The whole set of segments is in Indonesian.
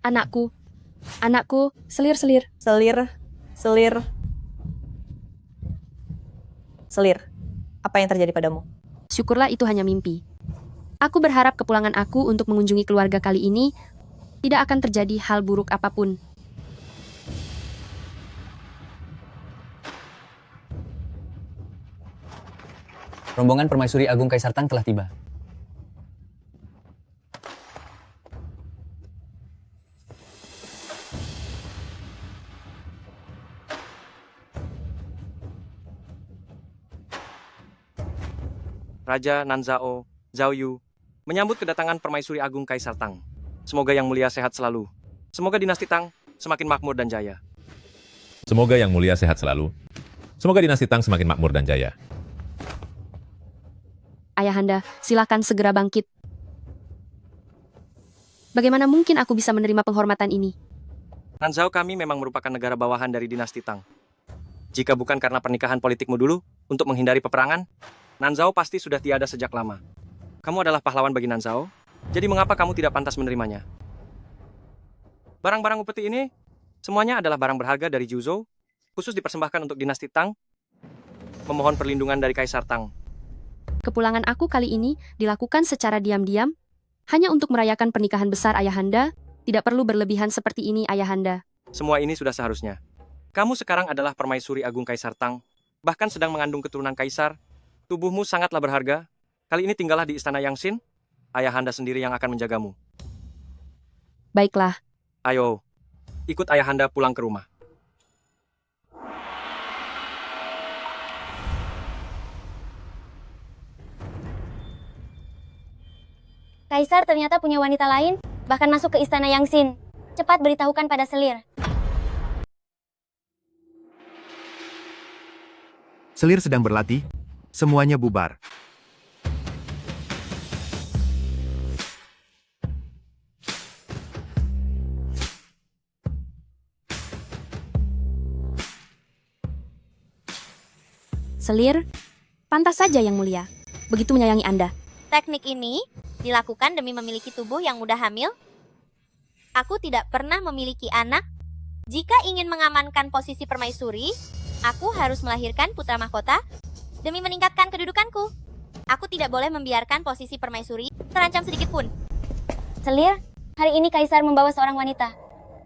Anakku, anakku, selir-selir. Selir, selir, selir. Apa yang terjadi padamu? Syukurlah itu hanya mimpi. Aku berharap kepulangan aku untuk mengunjungi keluarga kali ini tidak akan terjadi hal buruk apapun. Rombongan Permaisuri Agung Kaisar Tang telah tiba. Raja Nanzao, Zhao Yu, menyambut kedatangan Permaisuri Agung Kaisar Tang. Semoga Yang Mulia sehat selalu. Semoga dinasti Tang semakin makmur dan jaya. Semoga Yang Mulia sehat selalu. Semoga dinasti Tang semakin makmur dan jaya. Ayahanda, silakan segera bangkit. Bagaimana mungkin aku bisa menerima penghormatan ini? Nanzao kami memang merupakan negara bawahan dari dinasti Tang. Jika bukan karena pernikahan politikmu dulu untuk menghindari peperangan, Nanzao pasti sudah tiada sejak lama. Kamu adalah pahlawan bagi Nanzao, jadi mengapa kamu tidak pantas menerimanya? Barang-barang upeti ini, semuanya adalah barang berharga dari Juzhou, khusus dipersembahkan untuk dinasti Tang, memohon perlindungan dari Kaisar Tang. Kepulangan aku kali ini dilakukan secara diam-diam, hanya untuk merayakan pernikahan besar Ayahanda. Tidak perlu berlebihan seperti ini, Ayahanda. Semua ini sudah seharusnya. Kamu sekarang adalah Permaisuri Agung Kaisar Tang, bahkan sedang mengandung keturunan Kaisar. Tubuhmu sangatlah berharga. Kali ini tinggallah di Istana Yangxin. Ayahanda sendiri yang akan menjagamu. Baiklah, Ayo, ikut Ayahanda pulang ke rumah. Kaisar ternyata punya wanita lain, bahkan masuk ke Istana Yangxin. Cepat beritahukan pada Selir. Selir sedang berlatih. Semuanya bubar. Selir, pantas saja Yang Mulia. Begitu menyayangi Anda. Teknik ini dilakukan demi memiliki tubuh yang mudah hamil. Aku tidak pernah memiliki anak. Jika ingin mengamankan posisi permaisuri, aku harus melahirkan putra mahkota demi meningkatkan kedudukanku. Aku tidak boleh membiarkan posisi permaisuri terancam sedikit pun. Selir, hari ini Kaisar membawa seorang wanita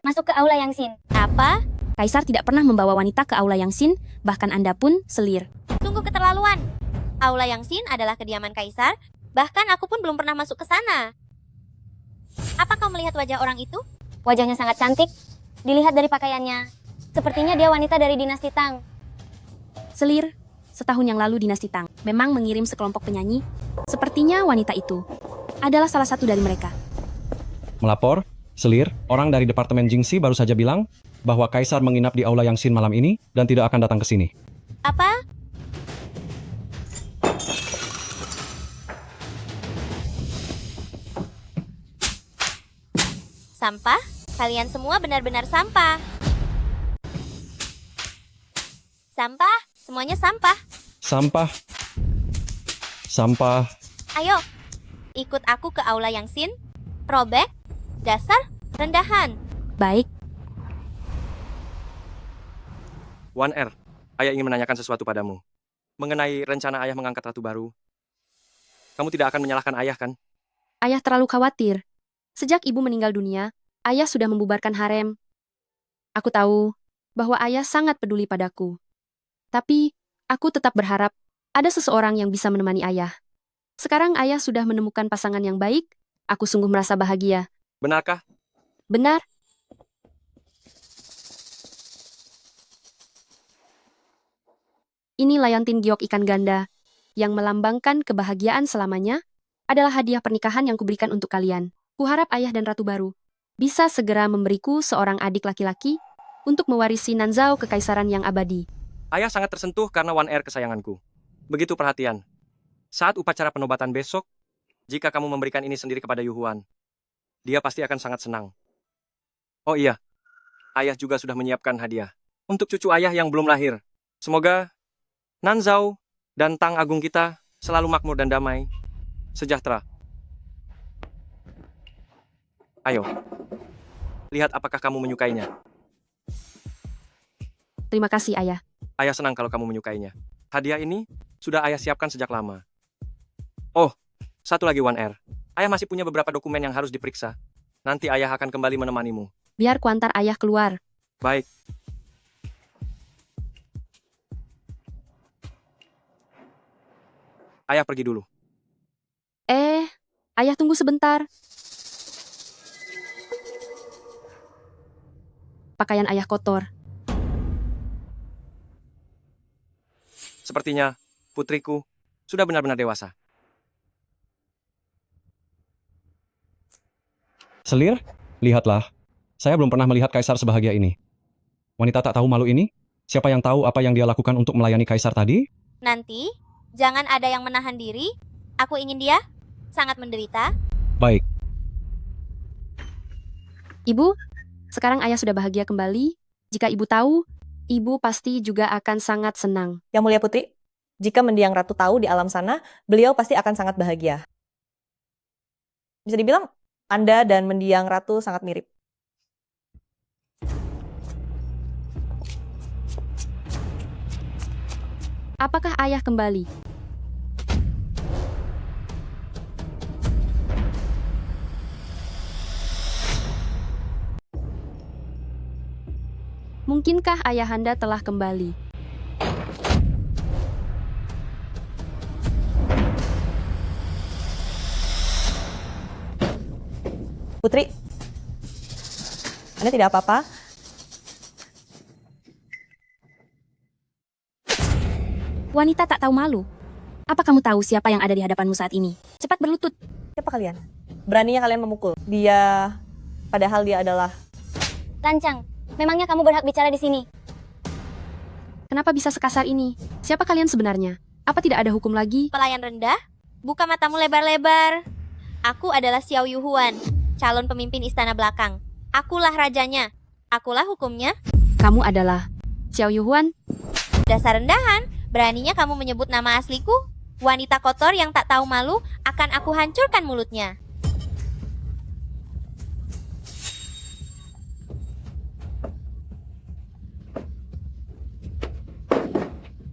masuk ke Aula Yangxin. Apa? Kaisar tidak pernah membawa wanita ke Aula Yangxin, bahkan Anda pun, Selir. Sungguh keterlaluan. Aula Yangxin adalah kediaman Kaisar, bahkan aku pun belum pernah masuk ke sana. Apa kau melihat wajah orang itu? Wajahnya sangat cantik. Dilihat dari pakaiannya, sepertinya dia wanita dari dinasti Tang. Selir, setahun yang lalu dinasti Tang memang mengirim sekelompok penyanyi. Sepertinya wanita itu adalah salah satu dari mereka. Melapor, Selir, orang dari Departemen Jingxi baru saja bilang bahwa Kaisar menginap di Aula Yangxin malam ini dan tidak akan datang ke sini. Apa? Sampah? Kalian semua benar-benar sampah. Sampah? Semuanya sampah. Sampah. Sampah. Ayo, ikut aku ke Aula Yangxin. Robek, dasar, rendahan. Baik, Wan Er, Ayah ingin menanyakan sesuatu padamu. Mengenai rencana Ayah mengangkat ratu baru. Kamu tidak akan menyalahkan Ayah, kan? Ayah terlalu khawatir. Sejak ibu meninggal dunia, Ayah sudah membubarkan harem. Aku tahu bahwa Ayah sangat peduli padaku. Tapi, aku tetap berharap ada seseorang yang bisa menemani Ayah. Sekarang Ayah sudah menemukan pasangan yang baik. Aku sungguh merasa bahagia. Benarkah? Benar, ini Layantin Giok ikan ganda, yang melambangkan kebahagiaan selamanya, adalah hadiah pernikahan yang kuberikan untuk kalian. Kuharap Ayah dan Ratu baru bisa segera memberiku seorang adik laki-laki untuk mewarisi Nanzao kekaisaran yang abadi. Ayah sangat tersentuh karena Wan Er kesayanganku. Begitu perhatian. Saat upacara penobatan besok, jika kamu memberikan ini sendiri kepada Yuhuan, dia pasti akan sangat senang. Oh iya, Ayah juga sudah menyiapkan hadiah untuk cucu Ayah yang belum lahir. Semoga Nanzao dan Tang Agung kita selalu makmur dan damai, sejahtera. Ayo, Lihat apakah kamu menyukainya. Terima kasih, Ayah. Ayah senang kalau kamu menyukainya. Hadiah ini sudah ayah siapkan sejak lama. Oh, satu lagi One Air. Ayah masih punya beberapa dokumen yang harus diperiksa. Nanti ayah akan kembali menemanimu. Biar kuantar Ayah keluar. Baik. Ayah pergi dulu. Ayah tunggu sebentar. Pakaian Ayah kotor. Sepertinya putriku sudah benar-benar dewasa. Selir, lihatlah. Saya belum pernah melihat Kaisar sebahagia ini. Wanita tak tahu malu ini, siapa yang tahu apa yang dia lakukan untuk melayani Kaisar tadi? Nanti, jangan ada yang menahan diri. Aku ingin dia sangat menderita. Baik, Ibu, sekarang Ayah sudah bahagia kembali. Jika Ibu tahu, Ibu pasti juga akan sangat senang. Yang Mulia Putri, jika mendiang ratu tahu di alam sana, beliau pasti akan sangat bahagia. Bisa dibilang, Anda dan mendiang ratu sangat mirip. Apakah Ayah kembali? Mungkinkah Ayahanda telah kembali? Putri, Anda tidak apa-apa? Wanita tak tahu malu. Apa kamu tahu siapa yang ada di hadapanmu saat ini? Cepat berlutut. Siapa kalian? Beraninya kalian memukul. Dia, padahal dia adalah... Lancang, memangnya kamu berhak bicara di sini? Kenapa bisa sekasar ini? Siapa kalian sebenarnya? Apa tidak ada hukum lagi? Pelayan rendah, buka matamu lebar-lebar. Aku adalah Xiao Yuhuan, calon pemimpin istana belakang. Akulah rajanya. Akulah hukumnya. Kamu adalah Xiao Yuhuan? Dasar rendahan, beraninya kamu menyebut nama asliku? Wanita kotor yang tak tahu malu, akan aku hancurkan mulutnya.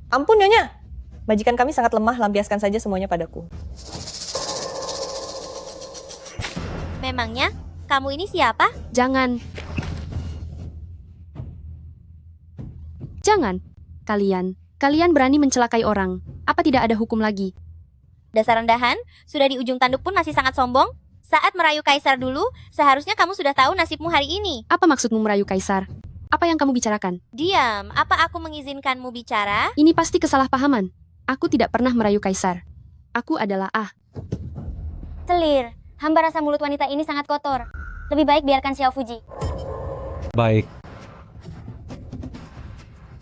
Ampun Nyonya, majikan kami sangat lemah, lampiaskan saja semuanya padaku. Memangnya, kamu ini siapa? Jangan. Jangan. Kalian berani mencelakai orang. Apa tidak ada hukum lagi? Dasar rendahan, sudah di ujung tanduk pun masih sangat sombong. Saat merayu kaisar dulu, seharusnya kamu sudah tahu nasibmu hari ini. Apa maksudmu merayu kaisar? Apa yang kamu bicarakan? Diam, apa aku mengizinkanmu bicara? Ini pasti kesalahpahaman. Aku tidak pernah merayu kaisar. Aku adalah Selir, hamba rasa mulut wanita ini sangat kotor. Lebih baik biarkan Xiao Fuji. baik.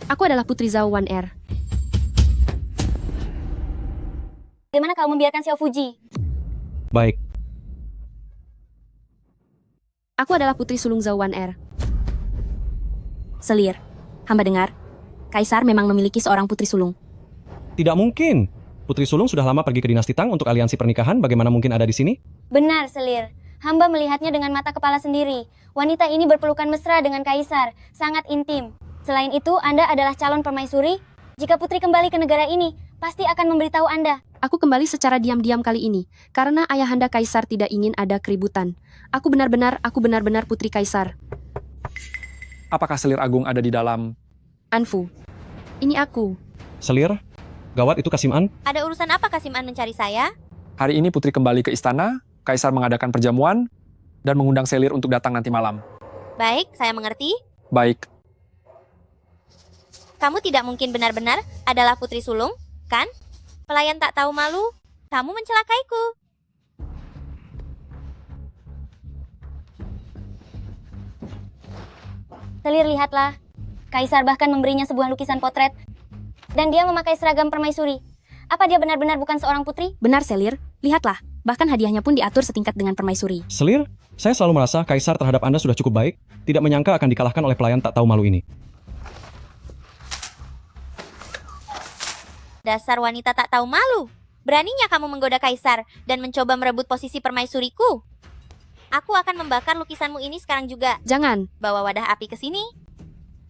Aku adalah Putri Zhao Wan Er. Bagaimana kau membiarkan Xiao Fuji? Baik, Aku adalah Putri Sulung Zhao Wan Er. Selir, hamba dengar. Kaisar memang memiliki seorang putri sulung. tidak mungkin. Putri Sulung sudah lama pergi ke dinasti Tang untuk aliansi pernikahan, bagaimana mungkin ada di sini? Benar, Selir. Hamba melihatnya dengan mata kepala sendiri. Wanita ini berpelukan mesra dengan Kaisar, sangat intim. Selain itu, Anda adalah calon permaisuri. Jika putri kembali ke negara ini, pasti akan memberitahu Anda. Aku kembali secara diam-diam kali ini, karena ayahanda Kaisar tidak ingin ada keributan. Aku benar-benar Putri Kaisar. Apakah selir agung ada di dalam? Anfu, ini aku. Selir, gawat itu Kasim An. Ada urusan apa Kasim An mencari saya? Hari ini putri kembali ke istana, Kaisar mengadakan perjamuan, dan mengundang selir untuk datang nanti malam. Baik, saya mengerti. Baik, Kamu tidak mungkin benar-benar adalah putri sulung, kan? Pelayan tak tahu malu, kamu mencelakaiku. Selir, lihatlah. Kaisar bahkan memberinya sebuah lukisan potret. Dan dia memakai seragam permaisuri. Apa dia benar-benar bukan seorang putri? Benar, Selir. Lihatlah, bahkan hadiahnya pun diatur setingkat dengan permaisuri. Selir, saya selalu merasa Kaisar terhadap Anda sudah cukup baik, tidak menyangka akan dikalahkan oleh pelayan tak tahu malu ini. Dasar wanita tak tahu malu. Beraninya kamu menggoda Kaisar dan mencoba merebut posisi permaisuriku. Aku akan membakar lukisanmu ini sekarang juga. Jangan. Bawa wadah api ke sini.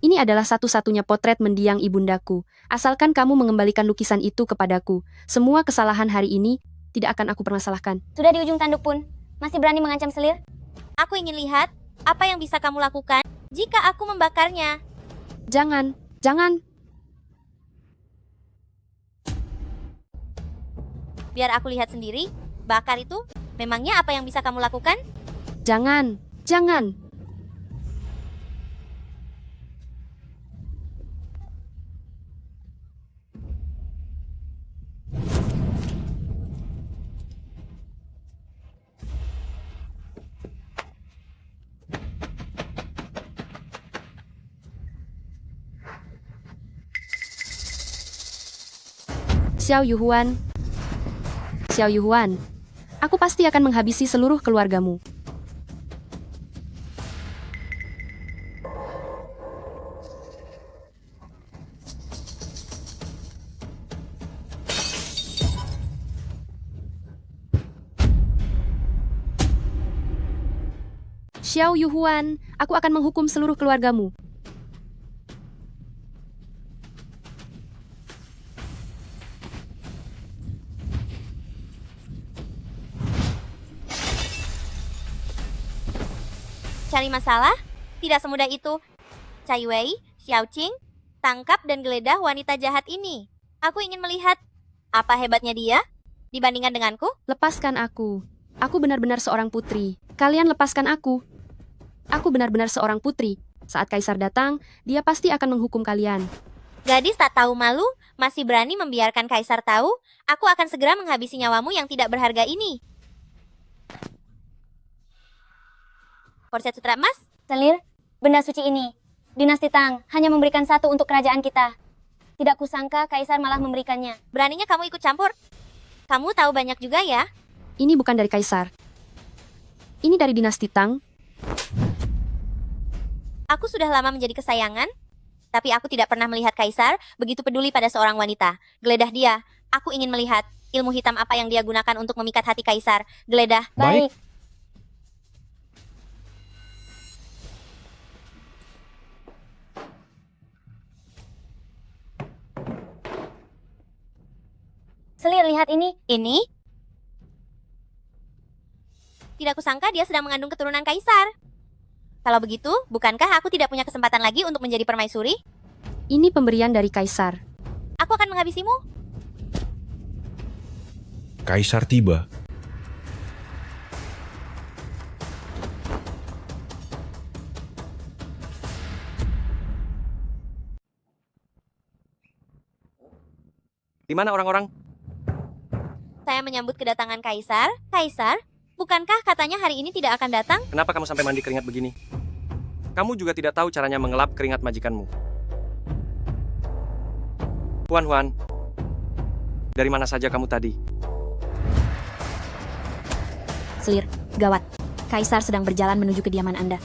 Ini adalah satu-satunya potret mendiang ibundaku. Asalkan kamu mengembalikan lukisan itu kepadaku, semua kesalahan hari ini tidak akan aku permasalahkan. Sudah di ujung tanduk pun, masih berani mengancam Selir? Aku ingin lihat apa yang bisa kamu lakukan jika aku membakarnya. Jangan, jangan. Biar aku lihat sendiri. Bakar itu, memangnya apa yang bisa kamu lakukan? Jangan, jangan. Xiao Yuhuan. Xiao Yuhuan. Aku pasti akan menghabisi seluruh keluargamu. Xiao Yuhuan, aku akan menghukum seluruh keluargamu. Cari masalah? Tidak semudah itu. Cai Wei, Xiao Qing, tangkap dan geledah wanita jahat ini. Aku ingin melihat apa hebatnya dia dibandingkan denganku. Lepaskan aku. Aku benar-benar seorang putri. Kalian lepaskan aku. Aku benar-benar seorang putri. Saat kaisar datang, dia pasti akan menghukum kalian. Gadis tak tahu malu, masih berani membiarkan kaisar tahu. Aku akan segera menghabisi nyawamu yang tidak berharga ini. Korset sutra emas? Selir, benda suci ini, dinasti Tang hanya memberikan satu untuk kerajaan kita. Tidak kusangka kaisar malah memberikannya. Beraninya kamu ikut campur? Kamu tahu banyak juga ya? Ini bukan dari kaisar. Ini dari dinasti Tang. Aku sudah lama menjadi kesayangan, tapi aku tidak pernah melihat kaisar begitu peduli pada seorang wanita. Geledah dia. Aku ingin melihat ilmu hitam apa yang dia gunakan untuk memikat hati kaisar. Geledah. Baik. Selir, lihat ini. Ini? Tidak kusangka dia sedang mengandung keturunan kaisar. Kalau begitu, bukankah aku tidak punya kesempatan lagi untuk menjadi permaisuri? Ini pemberian dari kaisar. Aku akan menghabisimu. Kaisar tiba. Di mana orang-orang? Saya menyambut kedatangan kaisar. Kaisar, bukankah katanya hari ini tidak akan datang? Kenapa kamu sampai mandi keringat begini? Kamu juga tidak tahu caranya mengelap keringat majikanmu. Huan, dari mana saja kamu tadi? Selir, gawat. Kaisar sedang berjalan menuju kediaman Anda.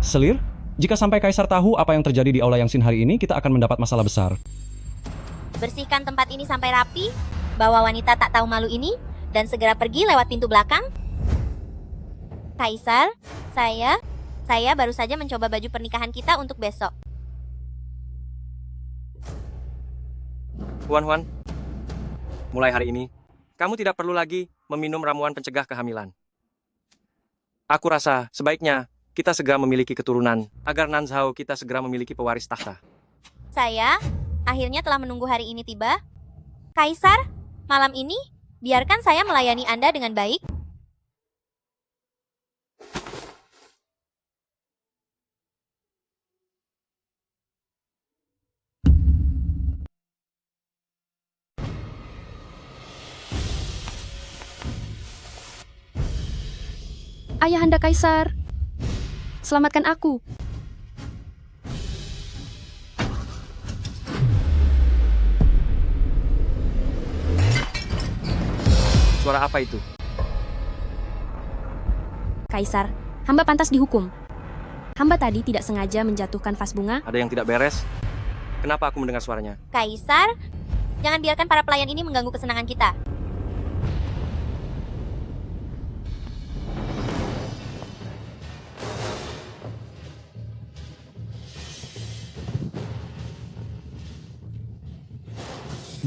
Selir, jika sampai kaisar tahu apa yang terjadi di Aula Yangsin hari ini, kita akan mendapat masalah besar. Bersihkan tempat ini sampai rapi, bawa wanita tak tahu malu ini, dan segera pergi lewat pintu belakang. Kaisar, saya baru saja mencoba baju pernikahan kita untuk besok. Huan, mulai hari ini, kamu tidak perlu lagi meminum ramuan pencegah kehamilan. Aku rasa sebaiknya kita segera memiliki keturunan, agar Nanzhao kita segera memiliki pewaris tahta. Saya akhirnya telah menunggu hari ini tiba. Kaisar, malam ini, biarkan saya melayani Anda dengan baik. Ayahanda Kaisar, selamatkan aku. Suara apa itu? Kaisar, hamba pantas dihukum. Hamba tadi tidak sengaja menjatuhkan vas bunga. Ada yang tidak beres? Kenapa aku mendengar suaranya? Kaisar, jangan biarkan para pelayan ini mengganggu kesenangan kita.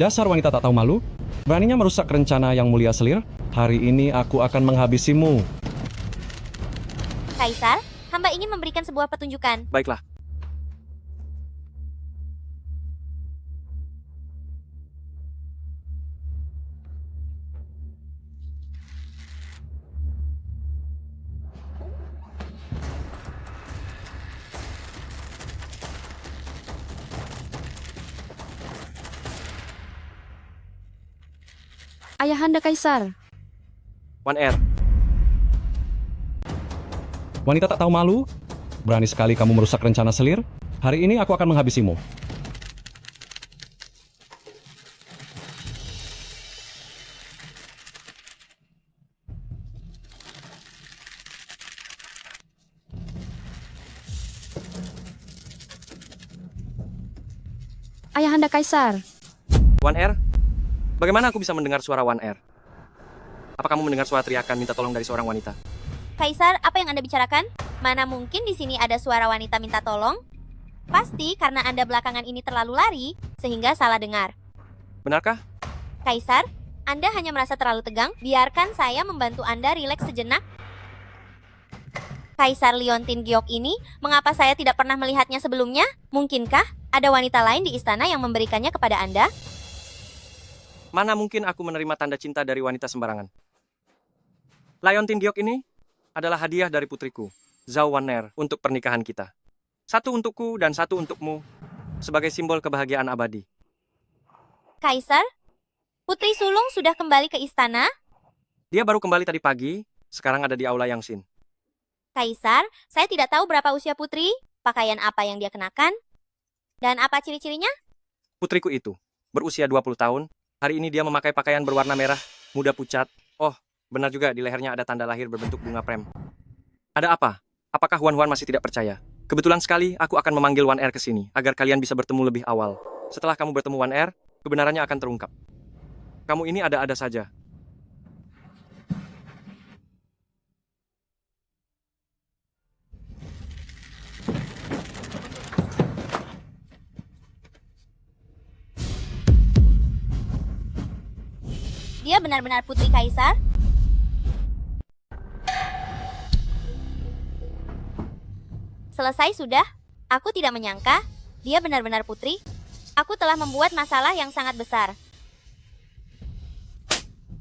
Dasar wanita tak tahu malu. Beraninya merusak rencana yang mulia Selir. Hari ini aku akan menghabisimu. Kaisar, hamba ingin memberikan sebuah pertunjukan. Baiklah. Ayahanda Kaisar. One Air, Wanita tak tahu malu. Berani sekali kamu merusak rencana Selir. Hari ini aku akan menghabisimu. Ayahanda Kaisar. One Air, bagaimana aku bisa mendengar suara One Air? Apa kamu mendengar suara teriakan minta tolong dari seorang wanita? Kaisar, apa yang Anda bicarakan? Mana mungkin di sini ada suara wanita minta tolong? Pasti karena Anda belakangan ini terlalu lari, sehingga salah dengar. Benarkah? Kaisar, Anda hanya merasa terlalu tegang. Biarkan saya membantu Anda rileks sejenak. Kaisar Liontin Giok ini, mengapa saya tidak pernah melihatnya sebelumnya? Mungkinkah ada wanita lain di istana yang memberikannya kepada Anda? Mana mungkin aku menerima tanda cinta dari wanita sembarangan? Liontin Giok ini adalah hadiah dari putriku, Zhao Waner, untuk pernikahan kita. Satu untukku dan satu untukmu, sebagai simbol kebahagiaan abadi. Kaisar, Putri Sulung sudah kembali ke istana? Dia baru kembali tadi pagi, sekarang ada di Aula Yangxin. Kaisar, saya tidak tahu berapa usia putri, pakaian apa yang dia kenakan, dan apa ciri-cirinya? Putriku itu, berusia 20 tahun, hari ini dia memakai pakaian berwarna merah, muda pucat. Oh, benar juga di lehernya ada tanda lahir berbentuk bunga prem. Ada apa? Apakah Huan masih tidak percaya? Kebetulan sekali aku akan memanggil One Air ke sini, agar kalian bisa bertemu lebih awal. Setelah kamu bertemu One Air, kebenarannya akan terungkap. Kamu ini ada-ada saja. Dia benar-benar putri Kaisar? Selesai sudah. Aku tidak menyangka dia benar-benar putri. Aku telah membuat masalah yang sangat besar.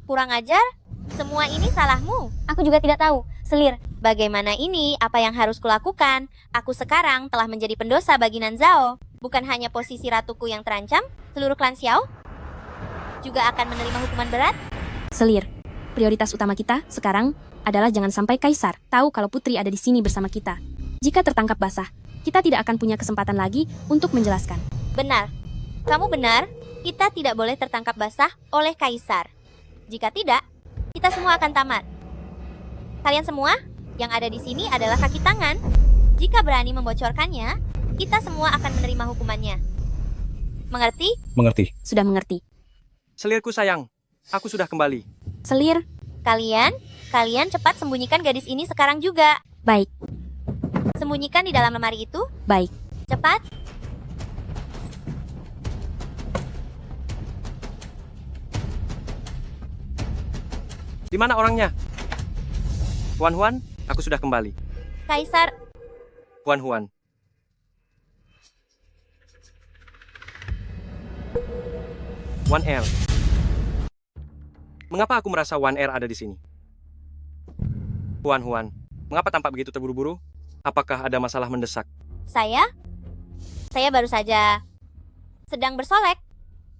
Kurang ajar, semua ini salahmu. Aku juga tidak tahu. Selir, Bagaimana ini? Apa yang harus kulakukan? Aku sekarang telah menjadi pendosa bagi Nanzao. Bukan hanya posisi ratuku yang terancam, seluruh klan Xiao juga akan menerima hukuman berat. Selir, prioritas utama kita sekarang adalah jangan sampai Kaisar tahu kalau Putri ada di sini bersama kita. Jika tertangkap basah, kita tidak akan punya kesempatan lagi untuk menjelaskan. Benar. Kamu benar, kita tidak boleh tertangkap basah oleh Kaisar. Jika tidak, kita semua akan tamat. Kalian semua yang ada di sini adalah kaki tangan. Jika berani membocorkannya, kita semua akan menerima hukumannya. Mengerti? Mengerti. Sudah mengerti. Selirku sayang, aku sudah kembali. Selir, Kalian cepat sembunyikan gadis ini sekarang juga. baik, Sembunyikan di dalam lemari itu. baik. Cepat. Di mana orangnya? Huan, aku sudah kembali. Kaisar, Huan. One Air. Mengapa aku merasa One Air ada di sini? Huan, mengapa tampak begitu terburu-buru? Apakah ada masalah mendesak? saya baru saja sedang bersolek.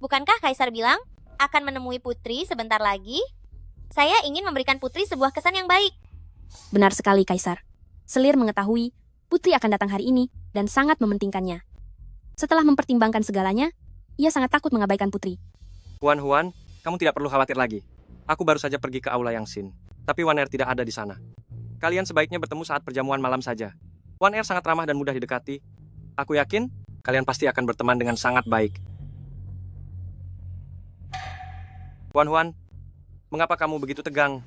Bukankah Kaisar bilang akan menemui Putri sebentar lagi? Saya ingin memberikan Putri sebuah kesan yang baik. Benar sekali, Kaisar. Selir mengetahui Putri akan datang hari ini dan sangat mementingkannya. Setelah mempertimbangkan segalanya, ia sangat takut mengabaikan Putri. Huan, kamu tidak perlu khawatir lagi. Aku baru saja pergi ke Aula Yangxin, tapi One Air tidak ada di sana. Kalian sebaiknya bertemu saat perjamuan malam saja. One Air sangat ramah dan mudah didekati. Aku yakin kalian pasti akan berteman dengan sangat baik. Huan, mengapa kamu begitu tegang?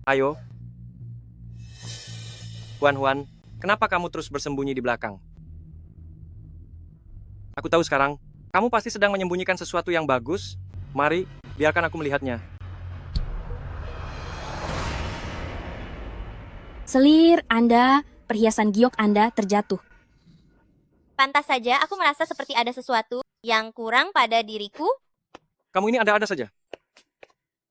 Ayo. Huan, kenapa kamu terus bersembunyi di belakang? Aku tahu sekarang, Kamu pasti sedang menyembunyikan sesuatu yang bagus. Mari, biarkan aku melihatnya. Selir Anda, perhiasan giok Anda terjatuh. Pantas saja aku merasa seperti ada sesuatu yang kurang pada diriku. Kamu ini ada-ada saja.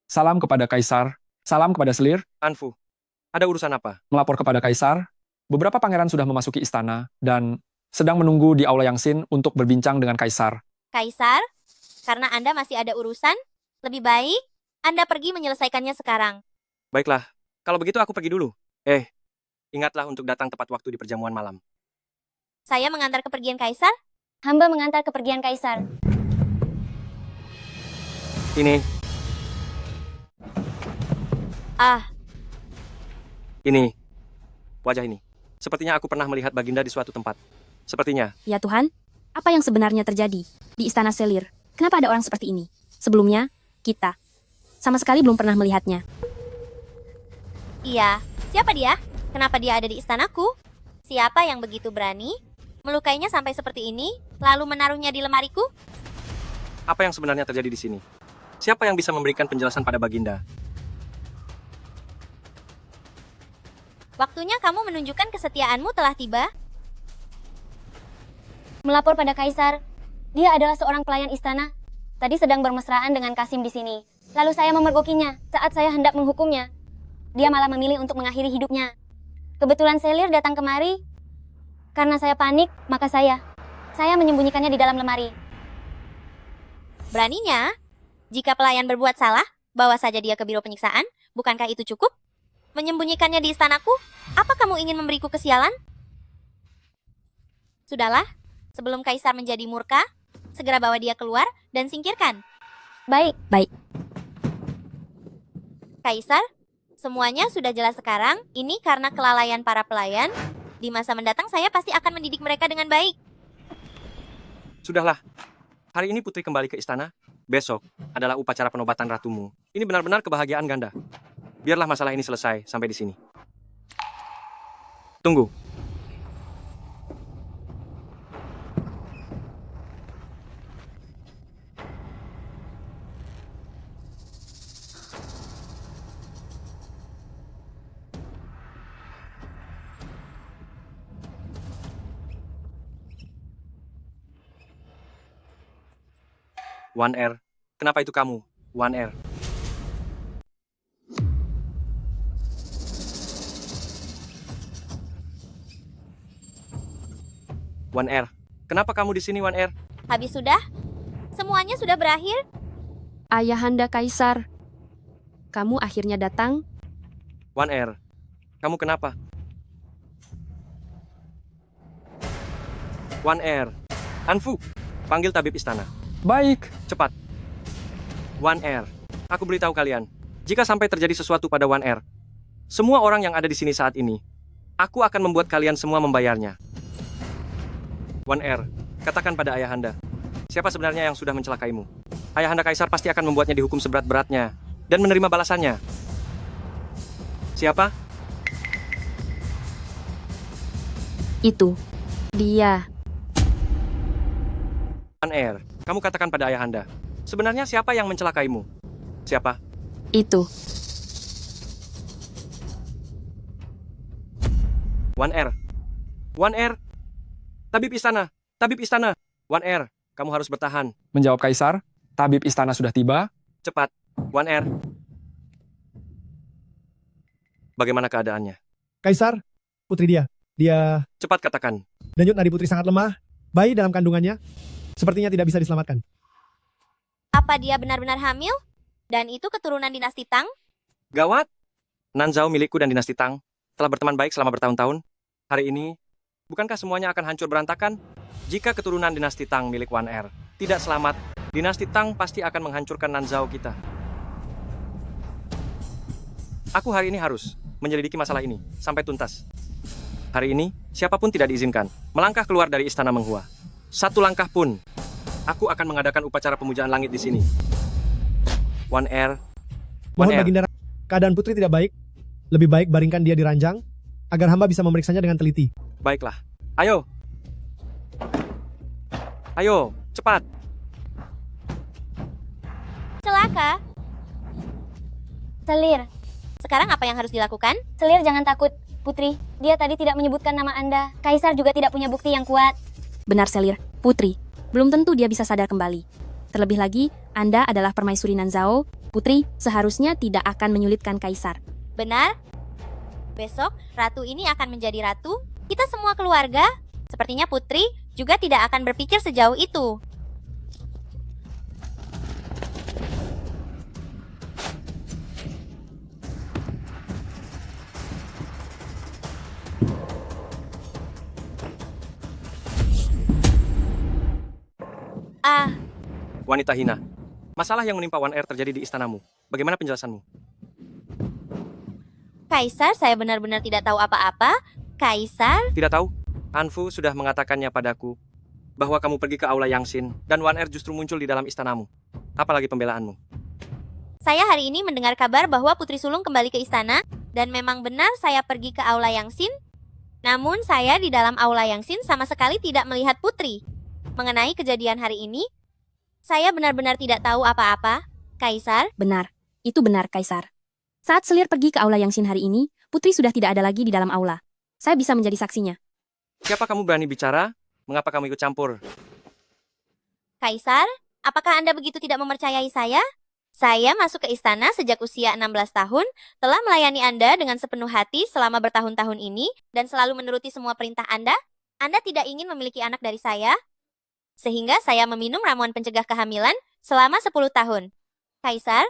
Salam kepada Kaisar. Salam kepada Selir. Anfu, ada urusan apa? Melapor kepada Kaisar. Beberapa pangeran sudah memasuki istana dan sedang menunggu di Aula Yangsin untuk berbincang dengan Kaisar. Kaisar, karena Anda masih ada urusan, lebih baik Anda pergi menyelesaikannya sekarang. Baiklah, kalau begitu aku pergi dulu. Ingatlah untuk datang tepat waktu di perjamuan malam. Saya mengantar kepergian Kaisar. Hamba mengantar kepergian Kaisar. Ini, ini, wajah ini. Sepertinya aku pernah melihat Baginda di suatu tempat. Sepertinya. Ya Tuhan, apa yang sebenarnya terjadi di Istana Selir? Kenapa ada orang seperti ini? Sebelumnya, kita sama sekali belum pernah melihatnya. Iya, siapa dia? Kenapa dia ada di istanaku? Siapa yang begitu berani melukainya sampai seperti ini, lalu menaruhnya di lemariku? Apa yang sebenarnya terjadi di sini? Siapa yang bisa memberikan penjelasan pada Baginda? Waktunya kamu menunjukkan kesetiaanmu telah tiba. Melapor pada Kaisar. Dia adalah seorang pelayan istana. Tadi sedang bermesraan dengan Kasim di sini. Lalu saya memergokinya saat saya hendak menghukumnya. Dia malah memilih untuk mengakhiri hidupnya. Kebetulan Selir datang kemari. Karena saya panik, maka saya menyembunyikannya di dalam lemari. Beraninya, jika pelayan berbuat salah, bawa saja dia ke biro penyiksaan. Bukankah itu cukup? Menyembunyikannya di istanaku? Apa kamu ingin memberiku kesialan? Sudahlah, sebelum Kaisar menjadi murka, segera bawa dia keluar dan singkirkan. Baik. Kaisar, semuanya sudah jelas sekarang. Ini karena kelalaian para pelayan. Di masa mendatang saya pasti akan mendidik mereka dengan baik. Sudahlah. Hari ini putri kembali ke istana. Besok adalah upacara penobatan ratumu. Ini benar-benar kebahagiaan ganda. Biarlah masalah ini selesai sampai di sini. Tunggu. One Air. Kenapa itu kamu, One Air? One Air. Kenapa kamu di sini, One Air? Habis sudah? Semuanya sudah berakhir? Ayahanda Kaisar, kamu akhirnya datang. One Air. Kamu kenapa? One Air. Anfu, panggil tabib istana. Baik. Cepat. One Air. Aku beritahu kalian, jika sampai terjadi sesuatu pada One Air, semua orang yang ada di sini saat ini, aku akan membuat kalian semua membayarnya. One Air, katakan pada ayahanda, siapa sebenarnya yang sudah mencelakaimu? Ayahanda Kaisar pasti akan membuatnya dihukum seberat-beratnya dan menerima balasannya. Siapa? Itu dia. One Air, kamu katakan pada ayahanda, sebenarnya siapa yang mencelakaimu? Siapa? Itu. One Air. One Air. Tabib istana. Tabib istana. One Air, kamu harus bertahan. Menjawab Kaisar, tabib istana sudah tiba. Cepat. One Air. Bagaimana keadaannya? Kaisar, putri dia Cepat katakan. denyut nadi putri sangat lemah. Bayi dalam kandungannya sepertinya tidak bisa diselamatkan. Apa dia benar-benar hamil? Dan itu keturunan dinasti Tang? Gawat. Nanzhao milikku dan dinasti Tang telah berteman baik selama bertahun-tahun. Hari ini, bukankah semuanya akan hancur berantakan? Jika keturunan dinasti Tang milik One Air tidak selamat, dinasti Tang pasti akan menghancurkan Nanzhao kita. Aku hari ini harus menyelidiki masalah ini sampai tuntas. Hari ini, siapapun tidak diizinkan melangkah keluar dari istana Menghua. Satu langkah pun. Aku akan mengadakan upacara pemujaan langit di sini. One Air. One Mohon Air. Baginda, keadaan putri tidak baik. Lebih baik baringkan dia di ranjang agar hamba bisa memeriksanya dengan teliti. Baiklah. Ayo. Ayo, cepat. Jika, Selir, sekarang apa yang harus dilakukan? Selir jangan takut, Putri. Dia tadi tidak menyebutkan nama Anda. Kaisar juga tidak punya bukti yang kuat. Benar, Selir. Putri, belum tentu dia bisa sadar kembali. Terlebih lagi, Anda adalah permaisuri Nanzao. Putri seharusnya tidak akan menyulitkan Kaisar. Benar? Besok, ratu ini akan menjadi ratu. Kita semua keluarga. Sepertinya Putri juga tidak akan berpikir sejauh itu. Ah, Wanita hina. Masalah yang menimpa One Air terjadi di istanamu. Bagaimana penjelasanmu? Kaisar, saya benar-benar tidak tahu apa-apa. Kaisar, Tidak tahu? Anfu sudah mengatakannya padaku bahwa kamu pergi ke aula Yangxin dan One Air justru muncul di dalam istanamu. Apalagi pembelaanmu? saya hari ini mendengar kabar bahwa Putri Sulung kembali ke istana, dan memang benar saya pergi ke aula Yangxin. Namun saya di dalam aula Yangxin sama sekali tidak melihat Putri. Mengenai kejadian hari ini, saya benar-benar tidak tahu apa-apa. Kaisar, Benar, itu benar, Kaisar. Saat Selir pergi ke aula Yangxin hari ini, Putri sudah tidak ada lagi di dalam aula. Saya bisa menjadi saksinya. Siapa kamu berani bicara? Mengapa kamu ikut campur? Kaisar, apakah Anda begitu tidak mempercayai saya? Saya masuk ke istana sejak usia 16 tahun, telah melayani Anda dengan sepenuh hati selama bertahun-tahun ini, dan selalu menuruti semua perintah Anda. Anda tidak ingin memiliki anak dari saya, sehingga saya meminum ramuan pencegah kehamilan selama 10 tahun. Kaisar,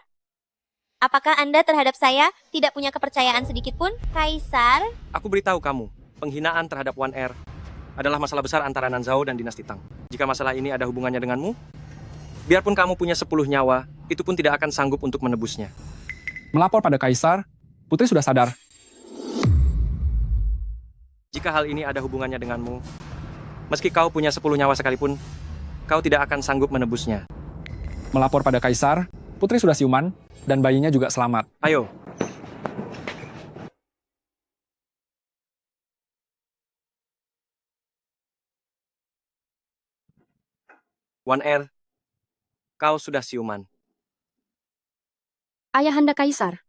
apakah Anda terhadap saya tidak punya kepercayaan sedikit pun? Kaisar, Aku beritahu kamu, penghinaan terhadap One Air adalah masalah besar antara Nanzao dan dinasti Tang. Jika masalah ini ada hubungannya denganmu, biarpun kamu punya 10 nyawa, itu pun tidak akan sanggup untuk menebusnya. Melapor pada Kaisar, Putri sudah sadar. Jika hal ini ada hubungannya denganmu, meski kau punya 10 nyawa sekalipun, kau tidak akan sanggup menebusnya. Melapor pada Kaisar, Putri sudah siuman, dan bayinya juga selamat. Ayo. One Air, kau sudah siuman. Ayahanda Kaisar,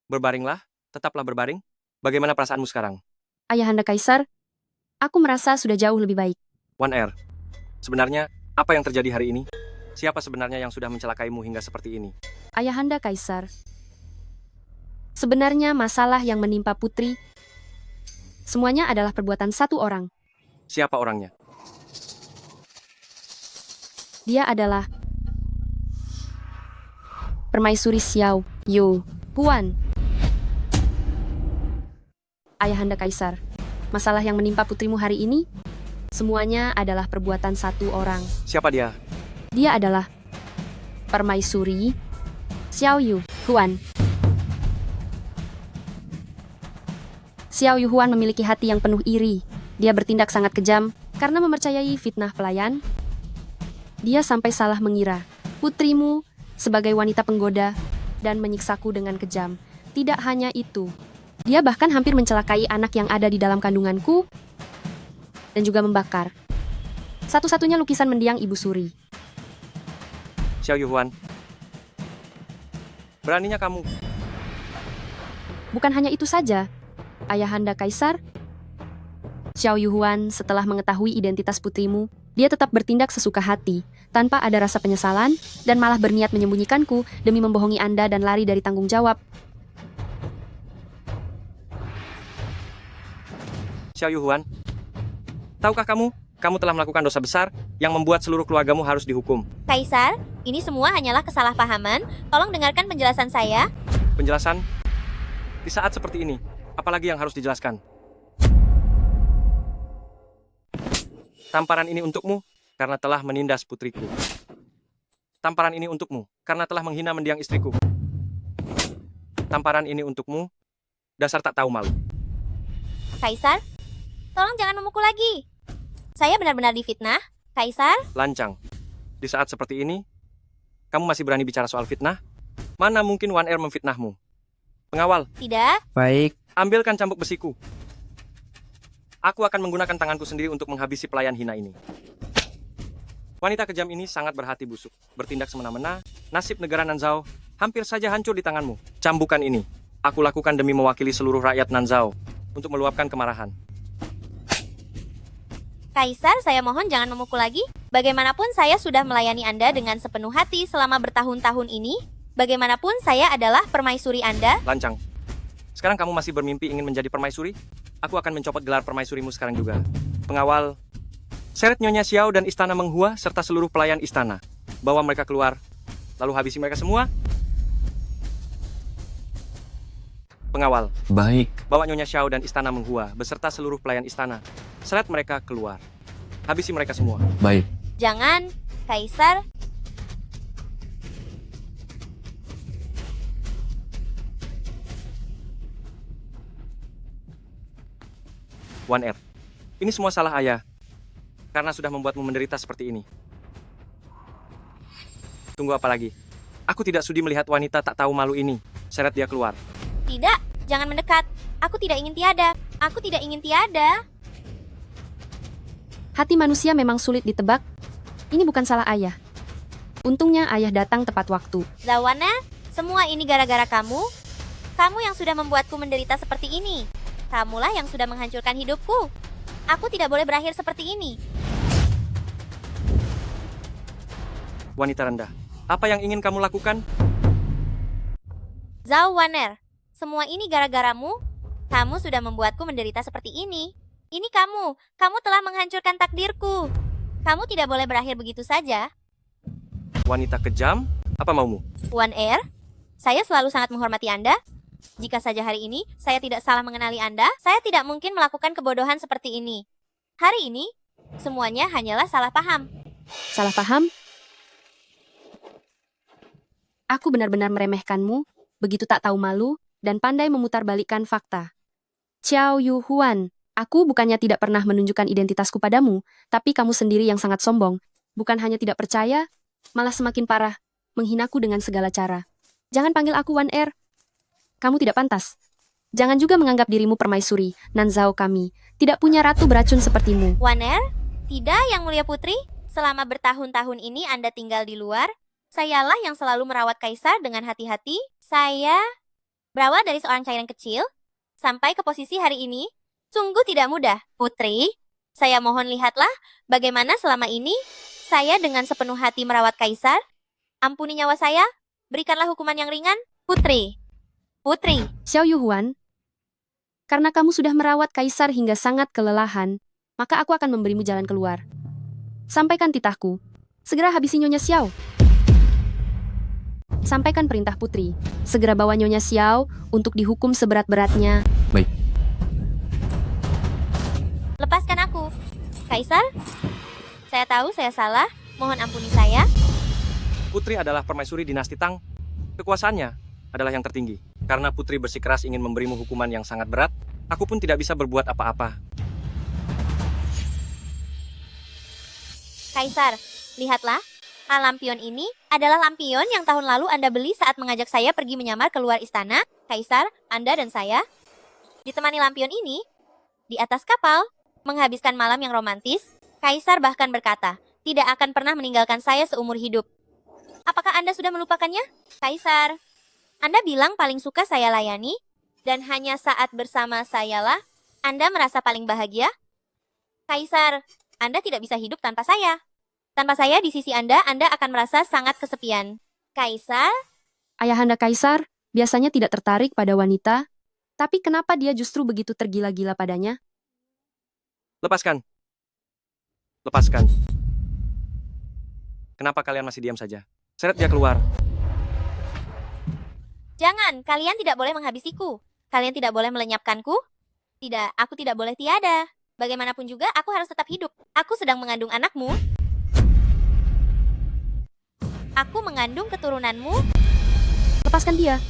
Berbaringlah, tetaplah berbaring. Bagaimana perasaanmu sekarang? Ayahanda Kaisar, aku merasa sudah jauh lebih baik. One Air, sebenarnya apa yang terjadi hari ini? Siapa sebenarnya yang sudah mencelakaimu hingga seperti ini? Ayahanda Kaisar, sebenarnya masalah yang menimpa Putri, semuanya adalah perbuatan satu orang. Siapa orangnya? Dia adalah Permaisuri Xiao Yu Huan. Ayahanda Kaisar, masalah yang menimpa putrimu hari ini, semuanya adalah perbuatan satu orang. Siapa dia? Dia adalah Permaisuri Xiao Yu Huan. Xiao Yu Huan memiliki hati yang penuh iri. Dia bertindak sangat kejam karena mempercayai fitnah pelayan. Dia sampai salah mengira putrimu sebagai wanita penggoda dan menyiksaku dengan kejam. Tidak hanya itu, dia bahkan hampir mencelakai anak yang ada di dalam kandunganku dan juga membakar satu-satunya lukisan mendiang Ibu Suri. Xiao Yuhuan. Beraninya kamu. Bukan hanya itu saja, Ayahanda Kaisar, Xiao Yuhuan setelah mengetahui identitas putrimu, dia tetap bertindak sesuka hati, tanpa ada rasa penyesalan, dan malah berniat menyembunyikanku demi membohongi Anda dan lari dari tanggung jawab. Xiao Yuhuan, tahukah kamu telah melakukan dosa besar yang membuat seluruh keluargamu harus dihukum. Kaisar, ini semua hanyalah kesalahpahaman. Tolong dengarkan penjelasan saya. Penjelasan? Di saat seperti ini, apalagi yang harus dijelaskan? Tamparan ini untukmu karena telah menindas putriku. Tamparan ini untukmu karena telah menghina mendiang istriku. Tamparan ini untukmu, dasar tak tahu malu. Kaisar, tolong jangan memukul lagi. Saya benar-benar difitnah. Kaisar, Lancang. Di saat seperti ini, kamu masih berani bicara soal fitnah? Mana mungkin One Air memfitnahmu? Pengawal, tidak. Baik. ambilkan cambuk besiku. Aku akan menggunakan tanganku sendiri untuk menghabisi pelayan hina ini. Wanita kejam ini sangat berhati busuk, bertindak semena-mena, nasib negara Nanzao Hampir saja hancur di tanganmu. Cambukan ini, aku lakukan demi mewakili seluruh rakyat Nanzhao untuk meluapkan kemarahan. Kaisar, saya mohon jangan memukul lagi. Bagaimanapun saya sudah melayani Anda dengan sepenuh hati selama bertahun-tahun ini. Bagaimanapun saya adalah permaisuri Anda. Lancang. Sekarang kamu masih bermimpi ingin menjadi permaisuri? Aku akan mencopot gelar permaisurimu sekarang juga. Pengawal, seret Nyonya Xiao dan Istana Menghua serta seluruh pelayan istana. Bawa mereka keluar, lalu habisi mereka semua. Pengawal, Baik. bawa Nyonya Xiao dan Istana Menghua beserta seluruh pelayan istana. Seret mereka keluar. Habisi mereka semua. Baik. Jangan, Kaisar. Wan Er, ini semua salah ayah. Karena sudah membuatmu menderita seperti ini. Tunggu apa lagi? Aku tidak sudi melihat wanita tak tahu malu ini. Seret dia keluar. Tidak, jangan mendekat. Aku tidak ingin tiada. Aku tidak ingin tiada. Hati manusia memang sulit ditebak. Ini bukan salah ayah. Untungnya ayah datang tepat waktu. Zawana, semua ini gara-gara kamu. Kamu yang sudah membuatku menderita seperti ini. Kamulah yang sudah menghancurkan hidupku. Aku tidak boleh berakhir seperti ini. Wanita rendah, apa yang ingin kamu lakukan? Zhao Waner, semua ini gara-garamu. Kamu sudah membuatku menderita seperti ini. Ini kamu telah menghancurkan takdirku. Kamu tidak boleh berakhir begitu saja. Wanita kejam, apa maumu? Wan Er, saya selalu sangat menghormati Anda. Jika saja hari ini saya tidak salah mengenali Anda, saya tidak mungkin melakukan kebodohan seperti ini. Hari ini, semuanya hanyalah salah paham. Salah paham? Aku benar-benar meremehkanmu, begitu tak tahu malu, dan pandai memutarbalikkan fakta. Xiao Yu Huan, aku bukannya tidak pernah menunjukkan identitasku padamu, tapi kamu sendiri yang sangat sombong. Bukan hanya tidak percaya, malah semakin parah, menghinaku dengan segala cara. Jangan panggil aku Wan Er. Kamu tidak pantas. Jangan juga menganggap dirimu permaisuri, Nanzhao kami. Tidak punya ratu beracun sepertimu. Wan Er, tidak Yang Mulia Putri. Selama bertahun-tahun ini Anda tinggal di luar. Sayalah yang selalu merawat Kaisar dengan hati-hati. Saya berawal dari seorang cairan kecil, sampai ke posisi hari ini. Sungguh tidak mudah. Putri, saya mohon lihatlah bagaimana selama ini saya dengan sepenuh hati merawat Kaisar. Ampuni nyawa saya, berikanlah hukuman yang ringan. Putri. Xiao Yu Huan, karena kamu sudah merawat Kaisar hingga sangat kelelahan, maka aku akan memberimu jalan keluar. Sampaikan titahku. Segera habisi Nyonya Xiao. Sampaikan perintah Putri. Segera bawa Nyonya Xiao untuk dihukum seberat-beratnya. Baik. Lepaskan aku. Kaisar, saya tahu saya salah. Mohon ampuni saya. Putri adalah permaisuri dinasti Tang. Kekuasaannya adalah yang tertinggi. Karena Putri bersikeras ingin memberimu hukuman yang sangat berat, aku pun tidak bisa berbuat apa-apa. Kaisar, lihatlah. Lampion ini adalah lampion yang tahun lalu Anda beli saat mengajak saya pergi menyamar keluar istana. Kaisar, Anda dan saya ditemani lampion ini di atas kapal, menghabiskan malam yang romantis. Kaisar bahkan berkata, tidak akan pernah meninggalkan saya seumur hidup. Apakah Anda sudah melupakannya? Kaisar, Anda bilang paling suka saya layani, dan hanya saat bersama sayalah Anda merasa paling bahagia? Kaisar, Anda tidak bisa hidup tanpa saya. Tanpa saya di sisi Anda akan merasa sangat kesepian. Kaisar? Ayahanda Kaisar biasanya tidak tertarik pada wanita, tapi kenapa dia justru begitu tergila-gila padanya? Lepaskan. Lepaskan. Kenapa kalian masih diam saja? Seret dia keluar. Jangan, kalian tidak boleh menghabisiku. Kalian tidak boleh melenyapkanku. Tidak, aku tidak boleh tiada. Bagaimanapun juga, aku harus tetap hidup. Aku sedang mengandung anakmu. Aku mengandung keturunanmu. Lepaskan dia.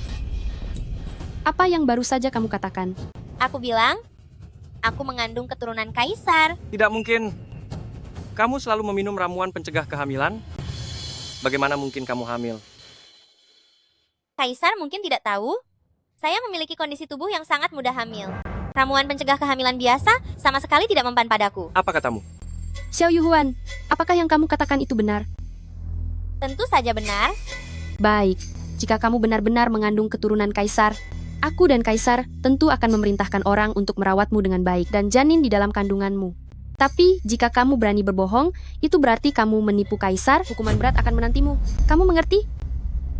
Apa yang baru saja kamu katakan? Aku bilang, aku mengandung keturunan Kaisar. Tidak mungkin. Kamu selalu meminum ramuan pencegah kehamilan? Bagaimana mungkin kamu hamil? Kaisar mungkin tidak tahu, saya memiliki kondisi tubuh yang sangat mudah hamil. Ramuan pencegah kehamilan biasa sama sekali tidak mempan padaku. Apa katamu? Xiao Yu Huan, apakah yang kamu katakan itu benar? Tentu saja benar. Baik, jika kamu benar-benar mengandung keturunan kaisar, aku dan kaisar tentu akan memerintahkan orang untuk merawatmu dengan baik dan janin di dalam kandunganmu. Tapi, jika kamu berani berbohong, itu berarti kamu menipu kaisar, hukuman berat akan menantimu. Kamu mengerti?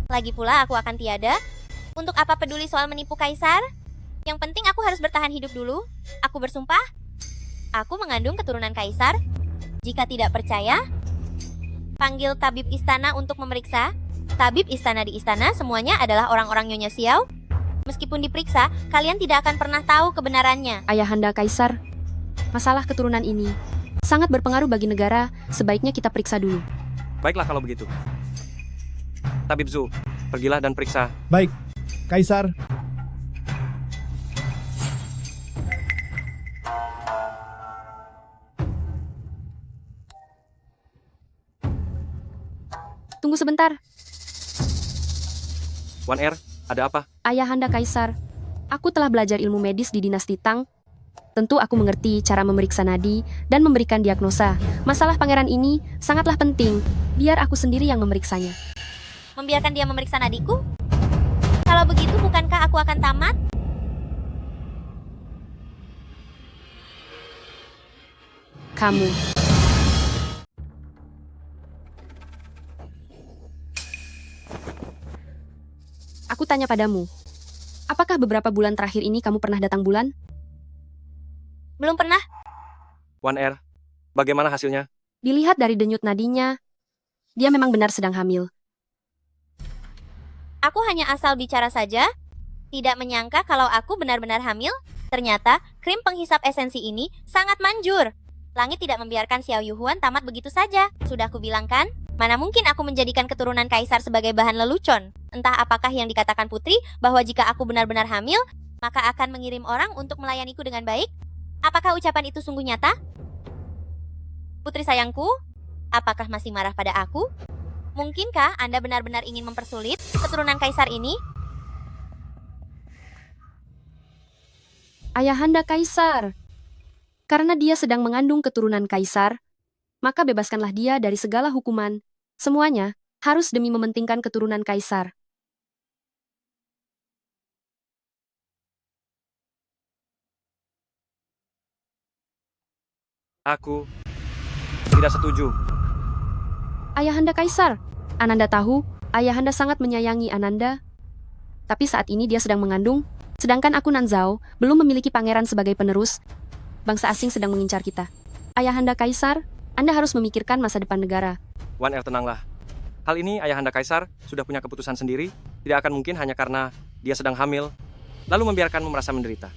Lagi pula aku akan tiada. Untuk apa peduli soal menipu kaisar? Yang penting aku harus bertahan hidup dulu. Aku bersumpah, aku mengandung keturunan kaisar. Jika tidak percaya, panggil tabib istana untuk memeriksa. Tabib istana di istana semuanya adalah orang-orang Nyonya Xiao. Meskipun diperiksa, kalian tidak akan pernah tahu kebenarannya. Ayahanda kaisar, masalah keturunan ini sangat berpengaruh bagi negara, sebaiknya kita periksa dulu. Baiklah kalau begitu. Tabib Zhu, pergilah dan periksa. Baik, Kaisar. Tunggu sebentar. Wan Er, ada apa? Ayahanda kaisar, aku telah belajar ilmu medis di dinasti Tang. Tentu aku mengerti cara memeriksa nadi dan memberikan diagnosa. Masalah pangeran ini sangatlah penting. Biar aku sendiri yang memeriksanya. Membiarkan dia memeriksa nadiku? Kalau begitu, bukankah aku akan tamat? Kamu. Aku tanya padamu, apakah beberapa bulan terakhir ini kamu pernah datang bulan? Belum pernah. Wan Er, bagaimana hasilnya? Dilihat dari denyut nadinya, dia memang benar sedang hamil. Aku hanya asal bicara saja. Tidak menyangka kalau aku benar-benar hamil. Ternyata, krim penghisap esensi ini sangat manjur. Langit tidak membiarkan Xiao Yuhuan tamat begitu saja. Sudah kubilang kan? Mana mungkin aku menjadikan keturunan kaisar sebagai bahan lelucon. Entah apakah yang dikatakan putri, bahwa jika aku benar-benar hamil, maka akan mengirim orang untuk melayaniku dengan baik? Apakah ucapan itu sungguh nyata? Putri sayangku, apakah masih marah pada aku? Mungkinkah Anda benar-benar ingin mempersulit keturunan kaisar ini? Ayahanda kaisar, karena dia sedang mengandung keturunan kaisar, maka bebaskanlah dia dari segala hukuman. Semuanya harus demi mementingkan keturunan kaisar. Aku tidak setuju. Ayahanda kaisar, Ananda tahu, ayahanda sangat menyayangi Ananda. Tapi saat ini dia sedang mengandung, sedangkan aku Nanzao belum memiliki pangeran sebagai penerus. Bangsa asing sedang mengincar kita. Ayahanda kaisar, Anda harus memikirkan masa depan negara. Wan Er, tenanglah. Hal ini Ayahanda Kaisar sudah punya keputusan sendiri, tidak akan mungkin hanya karena dia sedang hamil, lalu membiarkanmu merasa menderita.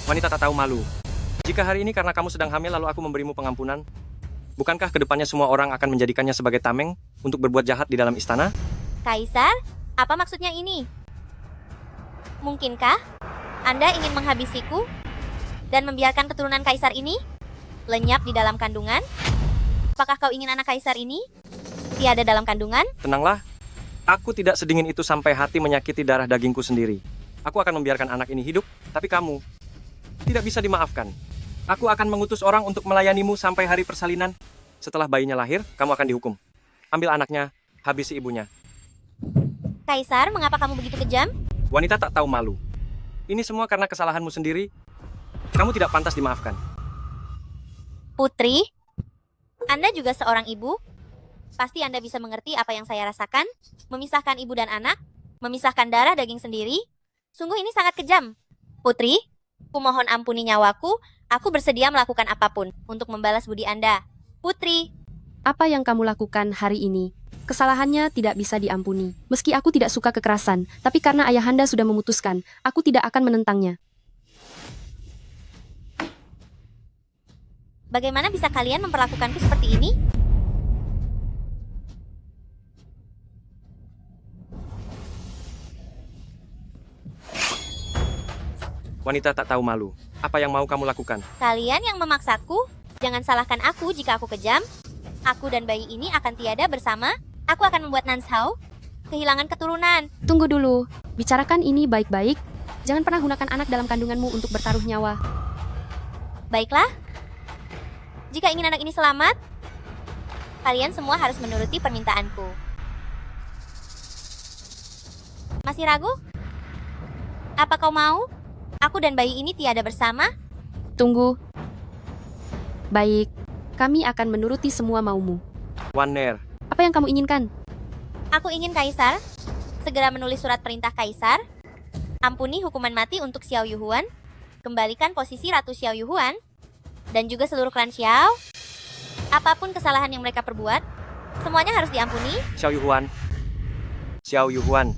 Wanita tak tahu malu. Jika hari ini karena kamu sedang hamil lalu aku memberimu pengampunan, bukankah kedepannya semua orang akan menjadikannya sebagai tameng untuk berbuat jahat di dalam istana? Kaisar, apa maksudnya ini? Mungkinkah Anda ingin menghabisiku dan membiarkan keturunan kaisar ini lenyap di dalam kandungan? Apakah kau ingin anak kaisar ini tiada dalam kandungan? Tenanglah, aku tidak sedingin itu sampai hati menyakiti darah dagingku sendiri. Aku akan membiarkan anak ini hidup, tapi kamu tidak bisa dimaafkan. Aku akan mengutus orang untuk melayanimu sampai hari persalinan. Setelah bayinya lahir, kamu akan dihukum. Ambil anaknya, habisi ibunya. Kaisar, mengapa kamu begitu kejam? Wanita tak tahu malu. Ini semua karena kesalahanmu sendiri. Kamu tidak pantas dimaafkan. Putri, Anda juga seorang ibu. Pasti Anda bisa mengerti apa yang saya rasakan. Memisahkan ibu dan anak, memisahkan darah daging sendiri. Sungguh ini sangat kejam. Putri, kumohon ampuni nyawaku. Aku bersedia melakukan apapun untuk membalas budi Anda. Putri, Apa yang kamu lakukan hari ini? Kesalahannya tidak bisa diampuni. Meski aku tidak suka kekerasan, tapi karena ayahanda sudah memutuskan, aku tidak akan menentangnya. bagaimana bisa kalian memperlakukanku seperti ini? Wanita tak tahu malu. Apa yang mau kamu lakukan? Kalian yang memaksaku, jangan salahkan aku jika aku kejam. Aku dan bayi ini akan tiada bersama. Aku akan membuat Nanzhao kehilangan keturunan. Tunggu dulu, bicarakan ini baik-baik. Jangan pernah gunakan anak dalam kandunganmu untuk bertaruh nyawa. Baiklah. Jika ingin anak ini selamat, Kalian semua harus menuruti permintaanku. Masih ragu? Apa kau mau? Aku dan bayi ini tiada bersama? Tunggu. Baik, kami akan menuruti semua maumu. Waner, Apa yang kamu inginkan? Aku ingin Kaisar segera menulis surat perintah Kaisar. Ampuni hukuman mati untuk Xiao Yuhuan. Kembalikan posisi Ratu Xiao Yuhuan. Dan juga seluruh klan Xiao. Apapun kesalahan yang mereka perbuat, semuanya harus diampuni. Xiao Yuhuan. Xiao Yuhuan.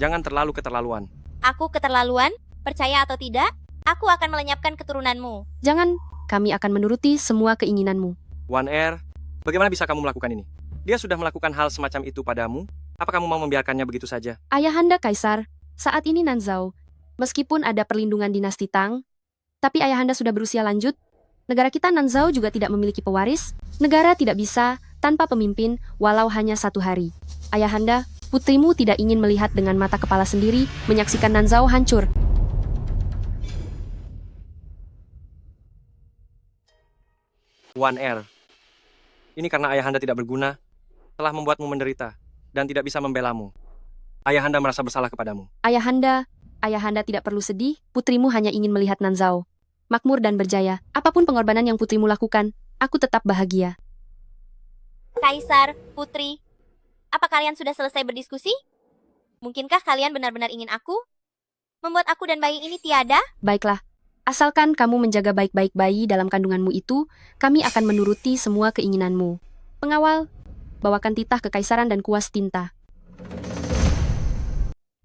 Jangan terlalu keterlaluan. Aku keterlaluan, percaya atau tidak, aku akan melenyapkan keturunanmu. Jangan, kami akan menuruti semua keinginanmu. Waner, bagaimana bisa kamu melakukan ini? Dia sudah melakukan hal semacam itu padamu. Apa kamu mau membiarkannya begitu saja? Ayahanda Kaisar, saat ini Nanzhao, meskipun ada perlindungan dinasti Tang, tapi ayahanda sudah berusia lanjut. Negara kita Nanzhao juga tidak memiliki pewaris. Negara tidak bisa tanpa pemimpin walau hanya 1 hari. Ayahanda, putrimu tidak ingin melihat dengan mata kepala sendiri menyaksikan Nanzhao hancur. Waner, ini karena ayahanda tidak berguna, telah membuatmu menderita, dan tidak bisa membelamu. Ayahanda merasa bersalah kepadamu. Ayahanda tidak perlu sedih, putrimu hanya ingin melihat Nanzhao makmur dan berjaya. Apapun pengorbanan yang putrimu lakukan, aku tetap bahagia. Kaisar, Putri, apa kalian sudah selesai berdiskusi? Mungkinkah kalian benar-benar ingin aku? Membuat aku dan bayi ini tiada? Baiklah, asalkan kamu menjaga baik-baik bayi dalam kandunganmu itu, kami akan menuruti semua keinginanmu. Pengawal, bawakan titah kekaisaran dan kuas tinta.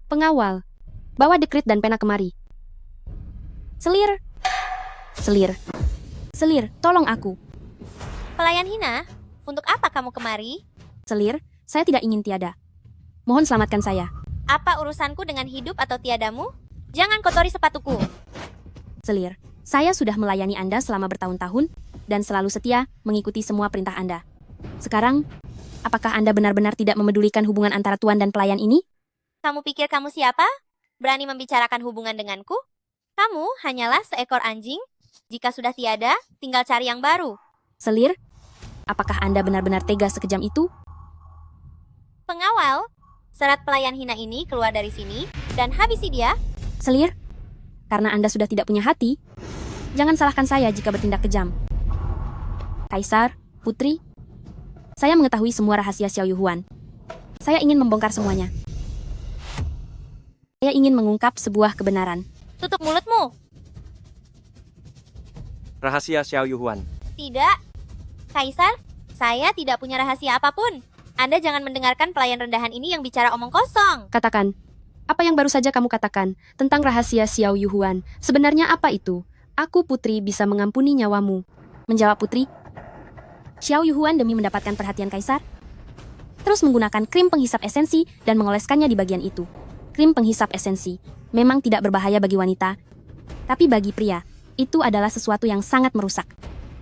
Pengawal, bawa dekrit dan pena kemari. Selir, tolong aku. Pelayan hina, untuk apa kamu kemari? Selir, saya tidak ingin tiada. Mohon selamatkan saya. Apa urusanku dengan hidup atau tiadamu? Jangan kotori sepatuku. Selir, saya sudah melayani Anda selama bertahun-tahun dan selalu setia mengikuti semua perintah Anda. Sekarang, apakah Anda benar-benar tidak memedulikan hubungan antara tuan dan pelayan ini? Kamu pikir kamu siapa? Berani membicarakan hubungan denganku? Kamu hanyalah seekor anjing. Jika sudah tiada, tinggal cari yang baru. Selir, apakah Anda benar-benar tega sekejam itu? Pengawal, serat pelayan hina ini keluar dari sini dan habisi dia. Selir, karena Anda sudah tidak punya hati, jangan salahkan saya jika bertindak kejam. Kaisar, Putri, saya mengetahui semua rahasia Xiao Yuhuan. Saya ingin membongkar semuanya. Saya ingin mengungkap sebuah kebenaran. Tutup mulutmu. Rahasia Xiao Yuhuan. Tidak. Kaisar, saya tidak punya rahasia apapun. Anda jangan mendengarkan pelayan rendahan ini yang bicara omong kosong. Katakan, apa yang baru saja kamu katakan tentang rahasia Xiao Yuhuan? Sebenarnya apa itu? Aku, Putri, bisa mengampuni nyawamu. Menjawab Putri, Xiao Yuhuan demi mendapatkan perhatian Kaisar, terus menggunakan krim penghisap esensi dan mengoleskannya di bagian itu. Krim penghisap esensi memang tidak berbahaya bagi wanita, tapi bagi pria, itu adalah sesuatu yang sangat merusak.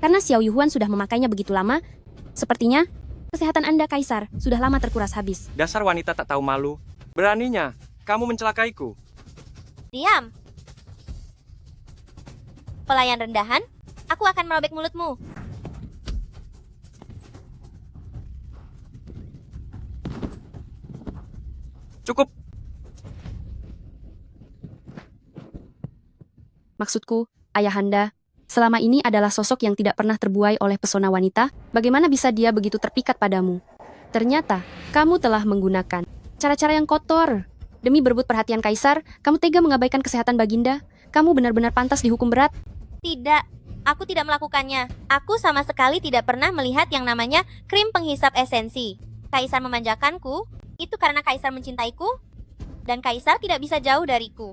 Karena Xiao Yuhuan sudah memakainya begitu lama, sepertinya kesehatan Anda, Kaisar, sudah lama terkuras habis. Dasar wanita tak tahu malu. Beraninya, kamu mencelakaiku. Diam. Pelayan rendahan, aku akan merobek mulutmu. Cukup. Maksudku, ayahanda, selama ini adalah sosok yang tidak pernah terbuai oleh pesona wanita. Bagaimana bisa dia begitu terpikat padamu? Ternyata, kamu telah menggunakan cara-cara yang kotor. Demi berebut perhatian Kaisar, kamu tega mengabaikan kesehatan Baginda. Kamu benar-benar pantas dihukum berat. Tidak, aku tidak melakukannya. Aku sama sekali tidak pernah melihat yang namanya krim penghisap esensi. Kaisar memanjakanku, itu karena Kaisar mencintaiku, dan Kaisar tidak bisa jauh dariku.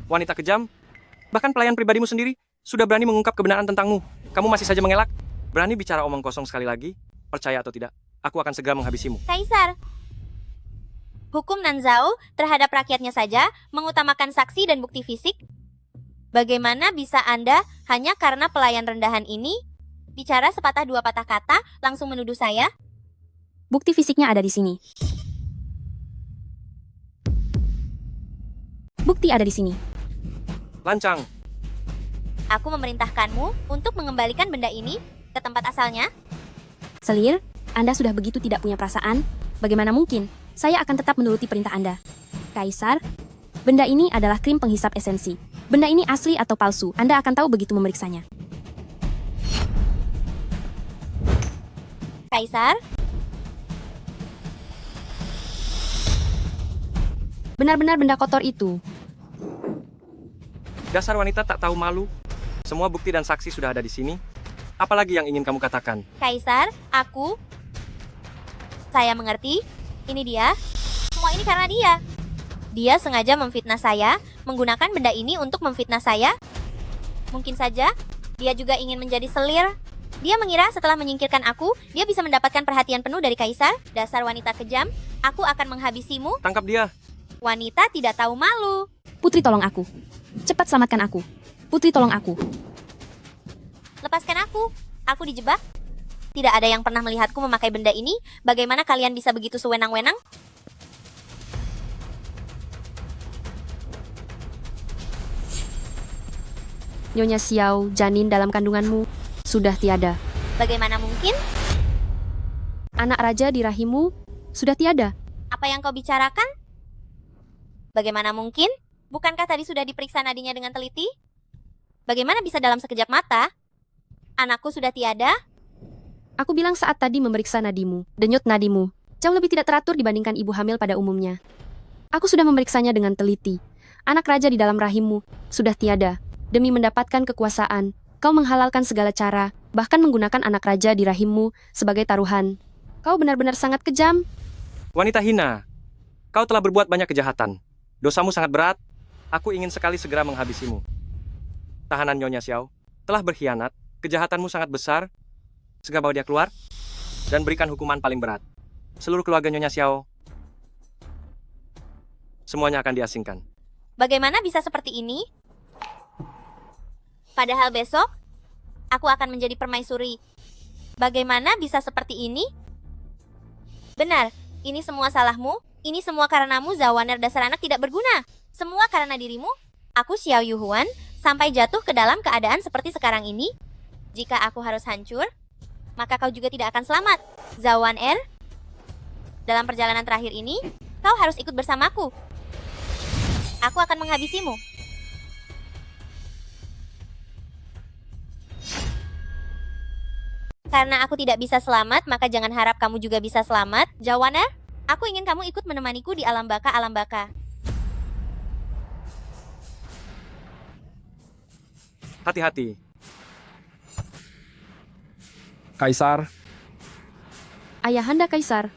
Wanita kejam, bahkan pelayan pribadimu sendiri sudah berani mengungkap kebenaran tentangmu. Kamu masih saja mengelak. Berani bicara omong kosong sekali lagi? Percaya atau tidak, aku akan segera menghabisimu. Kaisar, hukum Nanzhao terhadap rakyatnya saja mengutamakan saksi dan bukti fisik. Bagaimana bisa Anda hanya karena pelayan rendahan ini bicara sepatah dua patah kata langsung menuduh saya? Bukti fisiknya ada di sini. Bukti ada di sini. Lancang. Aku memerintahkanmu untuk mengembalikan benda ini ke tempat asalnya. Selir, Anda sudah begitu tidak punya perasaan? Bagaimana mungkin? Saya akan tetap menuruti perintah Anda. Kaisar, benda ini adalah krim penghisap esensi. Benda ini asli atau palsu, Anda akan tahu begitu memeriksanya. Kaisar, Benar-benar benda kotor itu. Dasar wanita tak tahu malu. Semua bukti dan saksi sudah ada di sini. Apalagi yang ingin kamu katakan? Kaisar, saya mengerti. Ini dia. Semua ini karena dia. Dia sengaja memfitnah saya, menggunakan benda ini untuk memfitnah saya. Mungkin saja, dia juga ingin menjadi selir. Dia mengira setelah menyingkirkan aku, dia bisa mendapatkan perhatian penuh dari Kaisar. Dasar wanita kejam, aku akan menghabisimu. Tangkap dia. Wanita tidak tahu malu. Putri, tolong aku. Cepat selamatkan aku. Putri, tolong aku. Lepaskan aku. Aku dijebak. Tidak ada yang pernah melihatku memakai benda ini. Bagaimana kalian bisa begitu sewenang-wenang? Nyonya Xiao, janin dalam kandunganmu sudah tiada. Bagaimana mungkin? Anak raja di rahimmu sudah tiada. Apa yang kau bicarakan? Bagaimana mungkin? Bukankah tadi sudah diperiksa nadinya dengan teliti? Bagaimana bisa dalam sekejap mata? Anakku sudah tiada? Aku bilang saat tadi memeriksa nadimu, denyut nadimu, jauh lebih tidak teratur dibandingkan ibu hamil pada umumnya. Aku sudah memeriksanya dengan teliti. Anak raja di dalam rahimmu sudah tiada. Demi mendapatkan kekuasaan, kau menghalalkan segala cara, bahkan menggunakan anak raja di rahimmu sebagai taruhan. Kau benar-benar sangat kejam. Wanita hina. Kau telah berbuat banyak kejahatan. Dosamu sangat berat. Aku ingin sekali segera menghabisimu. Tahanan Nyonya Xiao telah berkhianat. Kejahatanmu sangat besar. Segera bawa dia keluar dan berikan hukuman paling berat. Seluruh keluarga Nyonya Xiao semuanya akan diasingkan. Bagaimana bisa seperti ini? Padahal besok, aku akan menjadi permaisuri. Bagaimana bisa seperti ini? Benar, ini semua salahmu. Ini semua karenamu, Zawaner, dasar anak tidak berguna. Semua karena dirimu. Aku Xiao Yuhuan sampai jatuh ke dalam keadaan seperti sekarang ini. Jika aku harus hancur, maka kau juga tidak akan selamat. Zawaner, dalam perjalanan terakhir ini, kau harus ikut bersamaku. Aku akan menghabisimu. Karena aku tidak bisa selamat, maka jangan harap kamu juga bisa selamat. Zawaner, aku ingin kamu ikut menemaniku di alam baka. Hati-hati. Kaisar, Ayahanda Kaisar.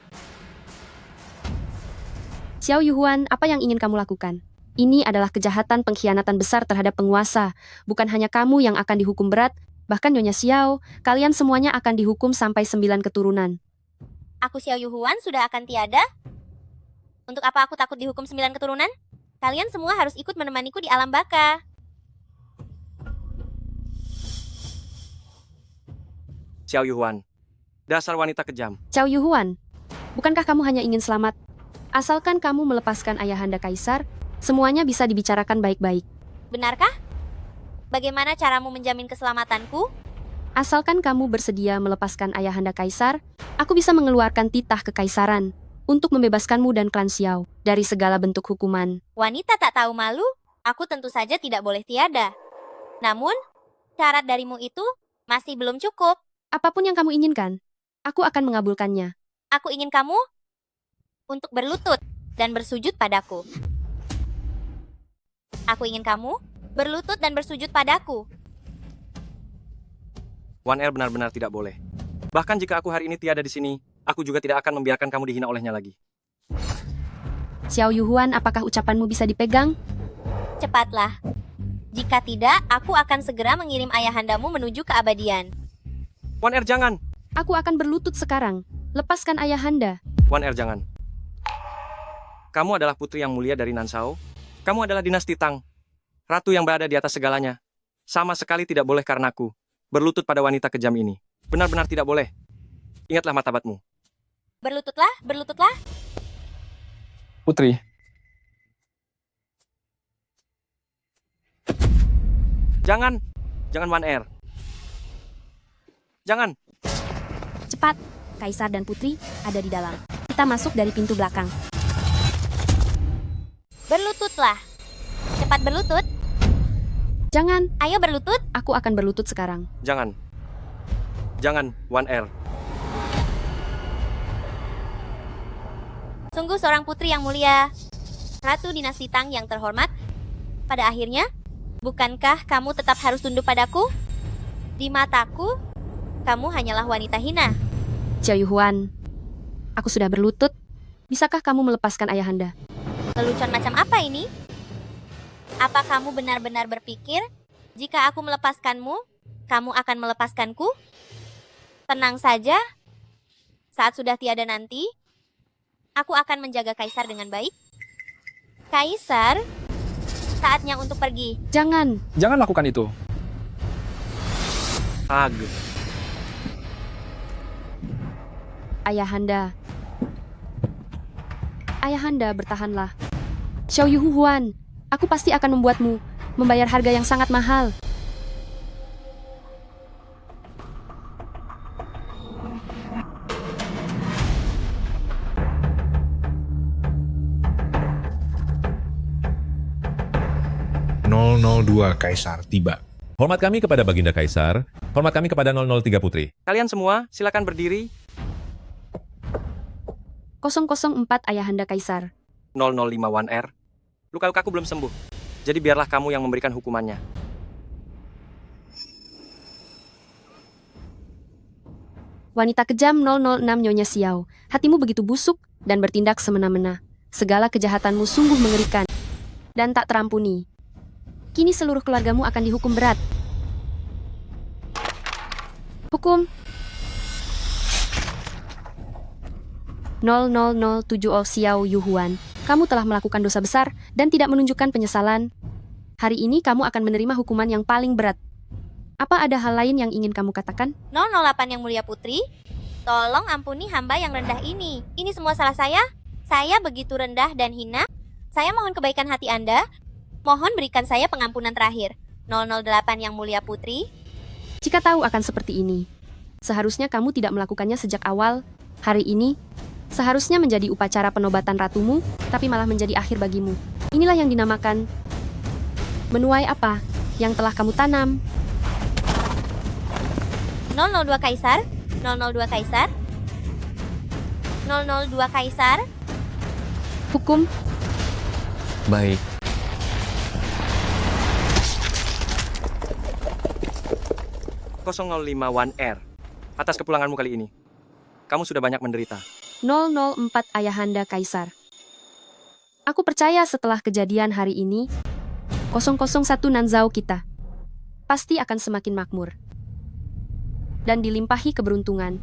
Xiao Yuhuan, apa yang ingin kamu lakukan? Ini adalah kejahatan pengkhianatan besar terhadap penguasa. Bukan hanya kamu yang akan dihukum berat, bahkan Nyonya Xiao, kalian semuanya akan dihukum sampai 9 keturunan. Aku Xiao Yuhuan sudah akan tiada. Untuk apa aku takut dihukum 9 keturunan? Kalian semua harus ikut menemaniku di alam baka. Xiao Yuhuan, dasar wanita kejam. Xiao Yuhuan, bukankah kamu hanya ingin selamat? Asalkan kamu melepaskan Ayahanda Kaisar, semuanya bisa dibicarakan baik-baik. Benarkah? Bagaimana caramu menjamin keselamatanku? Asalkan kamu bersedia melepaskan Ayahanda Kaisar, aku bisa mengeluarkan titah kekaisaran untuk membebaskanmu dan klan Xiao dari segala bentuk hukuman. Wanita tak tahu malu, aku tentu saja tidak boleh tiada. Namun, syarat darimu itu masih belum cukup. Apapun yang kamu inginkan, aku akan mengabulkannya. Aku ingin kamu untuk berlutut dan bersujud padaku. Aku ingin kamu berlutut dan bersujud padaku. Wan Er benar-benar tidak boleh. Bahkan jika aku hari ini tiada di sini, aku juga tidak akan membiarkan kamu dihina olehnya lagi. Xiao Yuhuan, apakah ucapanmu bisa dipegang? Cepatlah. Jika tidak, aku akan segera mengirim ayahandamu menuju keabadian. Wan Er, jangan! Aku akan berlutut sekarang. Lepaskan Ayahanda. Wan Er, jangan. Kamu adalah putri yang mulia dari Nansao. Kamu adalah dinasti Tang. Ratu yang berada di atas segalanya. Sama sekali tidak boleh karenaku berlutut pada wanita kejam ini. Benar-benar tidak boleh. Ingatlah martabatmu. Berlututlah, berlututlah. Putri, Jangan! Jangan 1R. Jangan. Cepat, Kaisar dan Putri ada di dalam. Kita masuk dari pintu belakang. Berlututlah. Cepat berlutut. Jangan, Ayo berlutut. aku akan berlutut sekarang. Jangan. Jangan 1R. Sungguh seorang putri yang mulia. Ratu dinasti Tang yang terhormat. Pada akhirnya, bukankah kamu tetap harus tunduk padaku? Di mataku, kamu hanyalah wanita hina. Xiao Yuhuan, aku sudah berlutut. Bisakah kamu melepaskan ayahanda? Lelucon macam apa ini? Apa kamu benar-benar berpikir, jika aku melepaskanmu, kamu akan melepaskanku? Tenang saja, saat sudah tiada nanti, aku akan menjaga Kaisar dengan baik. Kaisar, saatnya untuk pergi. Jangan, Jangan lakukan itu. Ag. ayahanda. Ayahanda, bertahanlah. Xiao Yuhuan, aku pasti akan membuatmu membayar harga yang sangat mahal. .002 Kaisar tiba. Hormat kami kepada Baginda Kaisar, hormat kami kepada 003 Putri. Kalian semua, silakan berdiri. 004 Ayahanda Kaisar. 005 1R. Luka-lukaku belum sembuh. Jadi biarlah kamu yang memberikan hukumannya. Wanita kejam 006 Nyonya Xiao, hatimu begitu busuk dan bertindak semena-mena. Segala kejahatanmu sungguh mengerikan dan tak terampuni. Kini seluruh keluargamu akan dihukum berat. Hukum 0007 Xiao Yuhuan, kamu telah melakukan dosa besar dan tidak menunjukkan penyesalan. Hari ini kamu akan menerima hukuman yang paling berat. Apa ada hal lain yang ingin kamu katakan? 008 yang mulia putri, tolong ampuni hamba yang rendah ini. Ini semua salah saya. Saya begitu rendah dan hina. Saya mohon kebaikan hati Anda. Mohon berikan saya pengampunan terakhir. 008 yang mulia putri. Jika tahu akan seperti ini, seharusnya kamu tidak melakukannya sejak awal. Hari ini, seharusnya menjadi upacara penobatan ratumu, tapi malah menjadi akhir bagimu. Inilah yang dinamakan menuai apa yang telah kamu tanam. 002 Kaisar, 002 Kaisar, 002 Kaisar. Hukum Baik. .005 1R. Atas kepulanganmu kali ini, kamu sudah banyak menderita. 004 Ayahanda Kaisar. Aku percaya setelah kejadian hari ini, 001 Nanzao kita pasti akan semakin makmur dan dilimpahi keberuntungan.